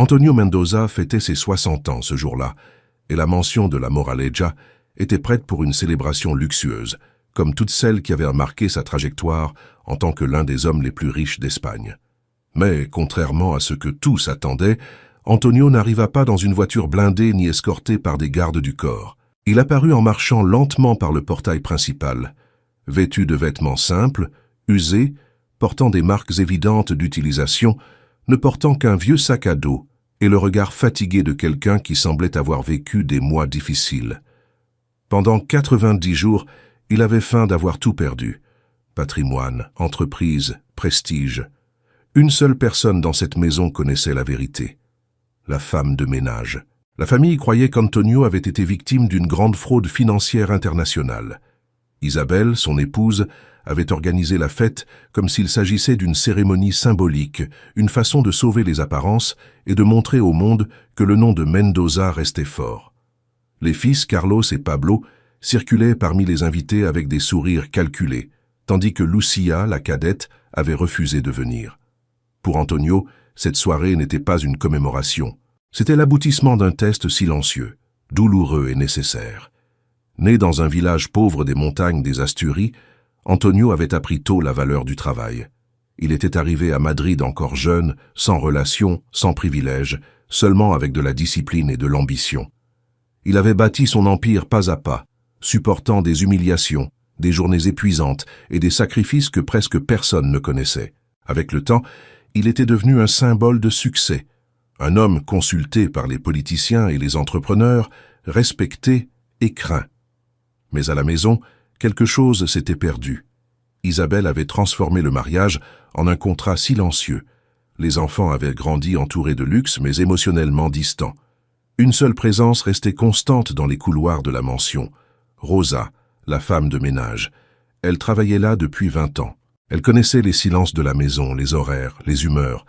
Antonio Mendoza fêtait ses 60 ans ce jour-là, et la mansion de la Moraleja était prête pour une célébration luxueuse, comme toutes celles qui avaient marqué sa trajectoire en tant que l'un des hommes les plus riches d'Espagne. Mais, contrairement à ce que tous attendaient, Antonio n'arriva pas dans une voiture blindée ni escorté par des gardes du corps. Il apparut en marchant lentement par le portail principal, vêtu de vêtements simples, usés, portant des marques évidentes d'utilisation, ne portant qu'un vieux sac à dos et le regard fatigué de quelqu'un qui semblait avoir vécu des mois difficiles. Pendant 90 jours, il avait faim d'avoir tout perdu. Patrimoine, entreprise, prestige. Une seule personne dans cette maison connaissait la vérité. La femme de ménage. La famille croyait qu'Antonio avait été victime d'une grande fraude financière internationale. Isabelle, son épouse, avait organisé la fête comme s'il s'agissait d'une cérémonie symbolique, une façon de sauver les apparences et de montrer au monde que le nom de Mendoza restait fort. Les fils Carlos et Pablo circulaient parmi les invités avec des sourires calculés, tandis que Lucia, la cadette, avait refusé de venir. Pour Antonio, cette soirée n'était pas une commémoration. C'était l'aboutissement d'un test silencieux, douloureux et nécessaire. Né dans un village pauvre des montagnes des Asturies, Antonio avait appris tôt la valeur du travail. Il était arrivé à Madrid encore jeune, sans relation, sans privilèges, seulement avec de la discipline et de l'ambition. Il avait bâti son empire pas à pas, supportant des humiliations, des journées épuisantes et des sacrifices que presque personne ne connaissait. Avec le temps, il était devenu un symbole de succès, un homme consulté par les politiciens et les entrepreneurs, respecté et craint. Mais à la maison, quelque chose s'était perdu. Isabelle avait transformé le mariage en un contrat silencieux. Les enfants avaient grandi entourés de luxe, mais émotionnellement distants. Une seule présence restait constante dans les couloirs de la mansion. Rosa, la femme de ménage. Elle travaillait là depuis 20 ans. Elle connaissait les silences de la maison, les horaires, les humeurs.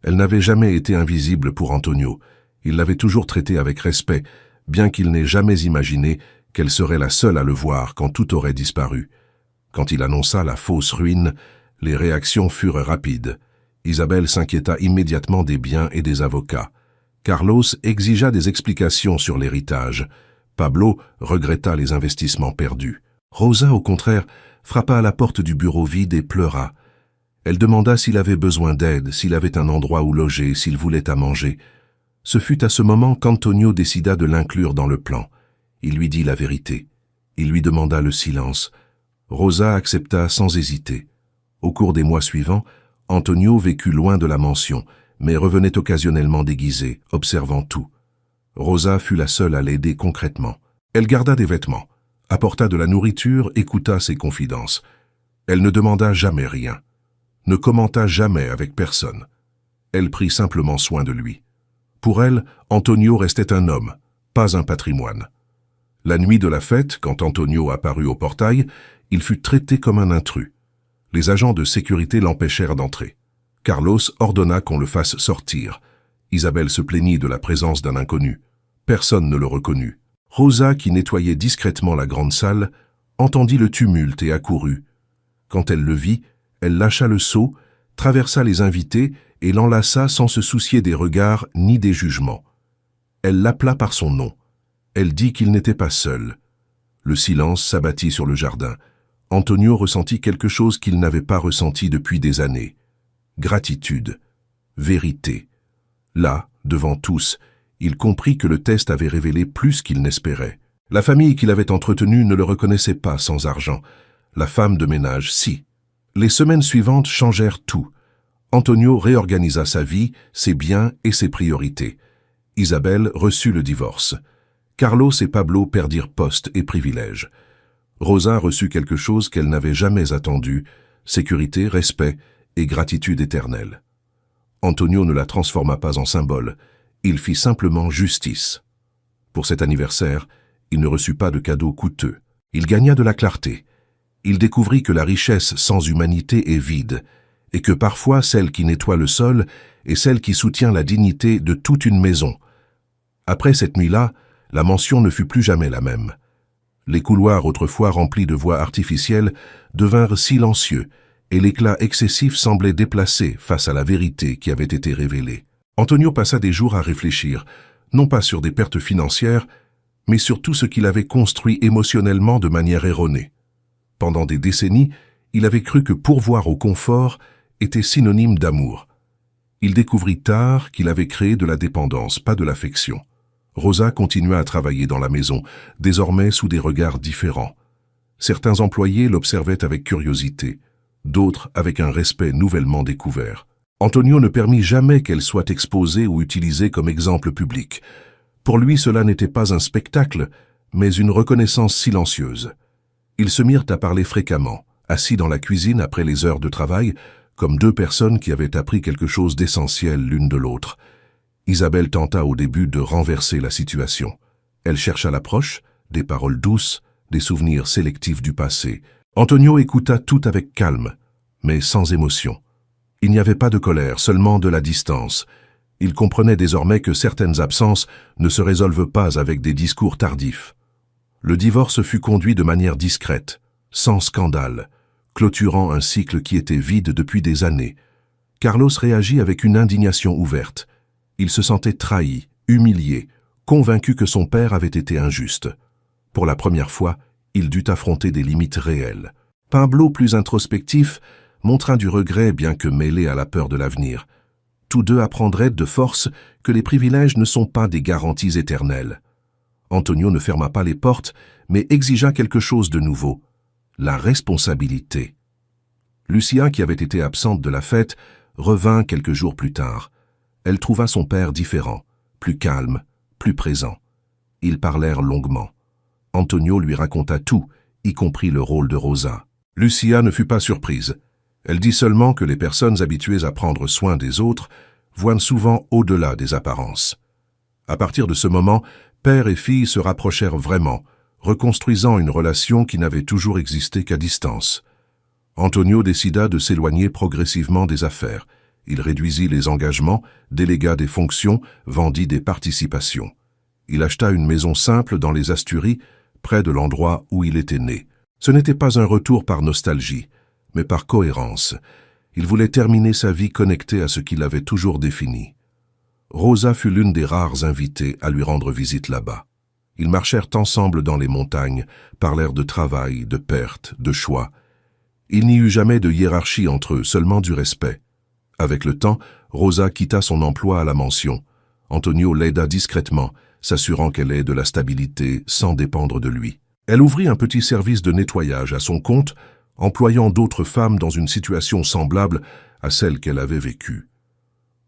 Elle n'avait jamais été invisible pour Antonio. Il l'avait toujours traitée avec respect, bien qu'il n'ait jamais imaginé qu'elle serait la seule à le voir quand tout aurait disparu. Quand il annonça la fausse ruine, les réactions furent rapides. Isabelle s'inquiéta immédiatement des biens et des avocats. Carlos exigea des explications sur l'héritage. Pablo regretta les investissements perdus. Rosa, au contraire, frappa à la porte du bureau vide et pleura. Elle demanda s'il avait besoin d'aide, s'il avait un endroit où loger, s'il voulait à manger. Ce fut à ce moment qu'Antonio décida de l'inclure dans le plan. Il lui dit la vérité. Il lui demanda le silence. Rosa accepta sans hésiter. Au cours des mois suivants, Antonio vécut loin de la mansion, mais revenait occasionnellement déguisé, observant tout. Rosa fut la seule à l'aider concrètement. Elle garda des vêtements, apporta de la nourriture, écouta ses confidences. Elle ne demanda jamais rien, ne commenta jamais avec personne. Elle prit simplement soin de lui. Pour elle, Antonio restait un homme, pas un patrimoine. La nuit de la fête, quand Antonio apparut au portail, il fut traité comme un intrus. Les agents de sécurité l'empêchèrent d'entrer. Carlos ordonna qu'on le fasse sortir. Isabelle se plaignit de la présence d'un inconnu. Personne ne le reconnut. Rosa, qui nettoyait discrètement la grande salle, entendit le tumulte et accourut. Quand elle le vit, elle lâcha le seau, traversa les invités et l'enlaça sans se soucier des regards ni des jugements. Elle l'appela par son nom. Elle dit qu'il n'était pas seul. Le silence s'abattit sur le jardin. Antonio ressentit quelque chose qu'il n'avait pas ressenti depuis des années. Gratitude, vérité. Là, devant tous, il comprit que le test avait révélé plus qu'il n'espérait. La famille qu'il avait entretenue ne le reconnaissait pas sans argent. La femme de ménage, si. Les semaines suivantes changèrent tout. Antonio réorganisa sa vie, ses biens et ses priorités. Isabelle reçut le divorce. Carlos et Pablo perdirent poste et privilèges. Rosa reçut quelque chose qu'elle n'avait jamais attendu, sécurité, respect et gratitude éternelle. Antonio ne la transforma pas en symbole, il fit simplement justice. Pour cet anniversaire, il ne reçut pas de cadeaux coûteux. Il gagna de la clarté. Il découvrit que la richesse sans humanité est vide, et que parfois celle qui nettoie le sol est celle qui soutient la dignité de toute une maison. Après cette nuit-là, la mansion ne fut plus jamais la même. Les couloirs autrefois remplis de voix artificielles devinrent silencieux et l'éclat excessif semblait déplacé face à la vérité qui avait été révélée. Antonio passa des jours à réfléchir, non pas sur des pertes financières, mais sur tout ce qu'il avait construit émotionnellement de manière erronée. Pendant des décennies, il avait cru que pourvoir au confort était synonyme d'amour. Il découvrit tard qu'il avait créé de la dépendance, pas de l'affection. Rosa continua à travailler dans la maison, désormais sous des regards différents. Certains employés l'observaient avec curiosité, d'autres avec un respect nouvellement découvert. Antonio ne permit jamais qu'elle soit exposée ou utilisée comme exemple public. Pour lui, cela n'était pas un spectacle, mais une reconnaissance silencieuse. Ils se mirent à parler fréquemment, assis dans la cuisine après les heures de travail, comme deux personnes qui avaient appris quelque chose d'essentiel l'une de l'autre. Isabelle tenta au début de renverser la situation. Elle chercha l'approche, des paroles douces, des souvenirs sélectifs du passé. Antonio écouta tout avec calme, mais sans émotion. Il n'y avait pas de colère, seulement de la distance. Il comprenait désormais que certaines absences ne se résolvent pas avec des discours tardifs. Le divorce fut conduit de manière discrète, sans scandale, clôturant un cycle qui était vide depuis des années. Carlos réagit avec une indignation ouverte. Il se sentait trahi, humilié, convaincu que son père avait été injuste. Pour la première fois, il dut affronter des limites réelles. Pablo, plus introspectif, montra du regret bien que mêlé à la peur de l'avenir. Tous deux apprendraient de force que les privilèges ne sont pas des garanties éternelles. Antonio ne ferma pas les portes, mais exigea quelque chose de nouveau, la responsabilité. Lucia, qui avait été absente de la fête, revint quelques jours plus tard. Elle trouva son père différent, plus calme, plus présent. Ils parlèrent longuement. Antonio lui raconta tout, y compris le rôle de Rosa. Lucia ne fut pas surprise. Elle dit seulement que les personnes habituées à prendre soin des autres voient souvent au-delà des apparences. À partir de ce moment, père et fille se rapprochèrent vraiment, reconstruisant une relation qui n'avait toujours existé qu'à distance. Antonio décida de s'éloigner progressivement des affaires. Il réduisit les engagements, délégua des fonctions, vendit des participations. Il acheta une maison simple dans les Asturies, près de l'endroit où il était né. Ce n'était pas un retour par nostalgie, mais par cohérence. Il voulait terminer sa vie connectée à ce qu'il avait toujours défini. Rosa fut l'une des rares invitées à lui rendre visite là-bas. Ils marchèrent ensemble dans les montagnes, parlèrent de travail, de pertes, de choix. Il n'y eut jamais de hiérarchie entre eux, seulement du respect. Avec le temps, Rosa quitta son emploi à la mention. Antonio l'aida discrètement, s'assurant qu'elle ait de la stabilité sans dépendre de lui. Elle ouvrit un petit service de nettoyage à son compte, employant d'autres femmes dans une situation semblable à celle qu'elle avait vécue.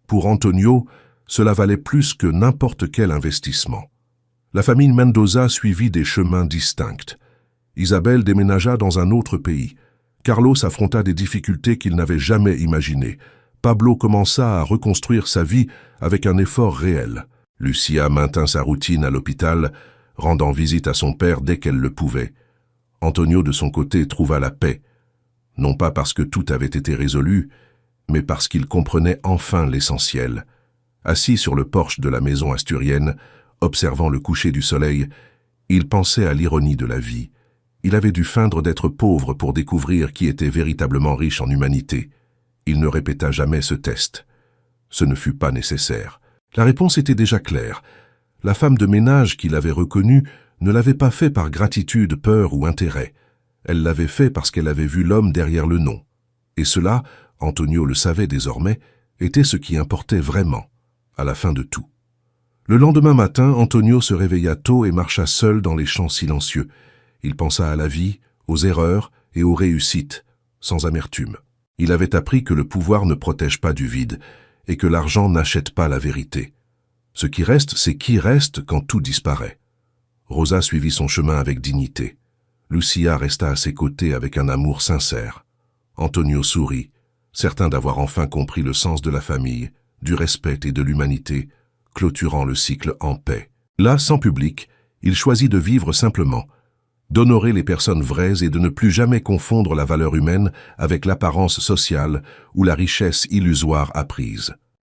Pour Antonio, cela valait plus que n'importe quel investissement. La famille Mendoza suivit des chemins distincts. Isabelle déménagea dans un autre pays. Carlos affronta des difficultés qu'il n'avait jamais imaginées. Pablo commença à reconstruire sa vie avec un effort réel. Lucia maintint sa routine à l'hôpital, rendant visite à son père dès qu'elle le pouvait. Antonio, de son côté, trouva la paix, non pas parce que tout avait été résolu, mais parce qu'il comprenait enfin l'essentiel. Assis sur le porche de la maison asturienne, observant le coucher du soleil, il pensait à l'ironie de la vie. Il avait dû feindre d'être pauvre pour découvrir qui était véritablement riche en humanité. Il ne répéta jamais ce test. Ce ne fut pas nécessaire. La réponse était déjà claire. La femme de ménage qu'il avait reconnue ne l'avait pas fait par gratitude, peur ou intérêt. Elle l'avait fait parce qu'elle avait vu l'homme derrière le nom. Et cela, Antonio le savait désormais, était ce qui importait vraiment, à la fin de tout. Le lendemain matin, Antonio se réveilla tôt et marcha seul dans les champs silencieux. Il pensa à la vie, aux erreurs et aux réussites, sans amertume. Il avait appris que le pouvoir ne protège pas du vide et que l'argent n'achète pas la vérité. Ce qui reste, c'est qui reste quand tout disparaît. Rosa suivit son chemin avec dignité. Lucia resta à ses côtés avec un amour sincère. Antonio sourit, certain d'avoir enfin compris le sens de la famille, du respect et de l'humanité, clôturant le cycle en paix. Là, sans public, il choisit de vivre simplement, d'honorer les personnes vraies et de ne plus jamais confondre la valeur humaine avec l'apparence sociale ou la richesse illusoire apprise.